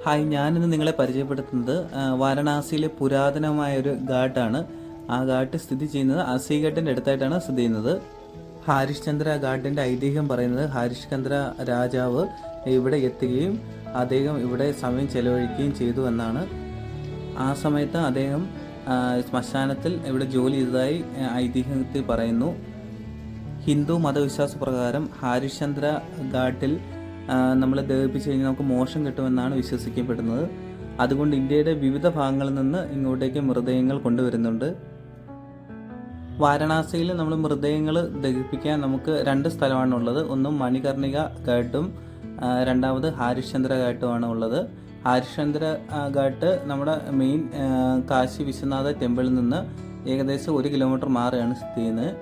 Hi, ഞാനിന്ന് നിങ്ങളെ പരിചയപ്പെടുത്തുന്നത് വാരണാസിയിലെ പുരാതനമായ ഒരു ഘാട്ടാണ്. ആ ഘാട്ട് സ്ഥിതി ചെയ്യുന്നത് അസിഘട്ടിൻ്റെ അടുത്തായിട്ടാണ് സ്ഥിതി ചെയ്യുന്നത്. ഹാരിശ്ചന്ദ്ര ഘാട്ടിൻ്റെ ഐതിഹ്യം പറയുന്നത് ഹാരിശ്ചന്ദ്ര രാജാവ് ഇവിടെ എത്തുകയും അദ്ദേഹം ഇവിടെ സമയം ചെലവഴിക്കുകയും ചെയ്തു എന്നാണ്. ആ സമയത്ത് അദ്ദേഹം ശ്മശാനത്തിൽ ഇവിടെ ജോലി ചെയ്തതായി ഐതിഹ്യത്തിൽ പറയുന്നു. ഹിന്ദു മതവിശ്വാസ പ്രകാരം ഹാരിശ്ചന്ദ്ര ഘാട്ടിൽ നമ്മൾ ദഹിപ്പിച്ച് കഴിഞ്ഞാൽ നമുക്ക് മോക്ഷം കിട്ടുമെന്നാണ് വിശ്വസിക്കപ്പെടുന്നത്. അതുകൊണ്ട് ഇന്ത്യയുടെ വിവിധ ഭാഗങ്ങളിൽ നിന്ന് ഇങ്ങോട്ടേക്ക് മൃതദേഹങ്ങൾ കൊണ്ടുവരുന്നുണ്ട്. വാരണാസിയിൽ നമ്മൾ മൃതദേഹങ്ങൾ ദഹിപ്പിക്കാൻ നമുക്ക് രണ്ട് സ്ഥലമാണുള്ളത്. ഒന്ന് മണികർണിക ഘാട്ടും രണ്ടാമത് ഹാരിശ്ചന്ദ്ര ഘാട്ടുമാണ് ഉള്ളത്. ഹാരിശ്ചന്ദ്ര ഘാട്ട് നമ്മുടെ മെയിൻ കാശി വിശ്വനാഥ ടെമ്പിളിൽ നിന്ന് ഏകദേശം 1 കിലോമീറ്റർ മാറിയാണ് സ്ഥിതി ചെയ്യുന്നത്.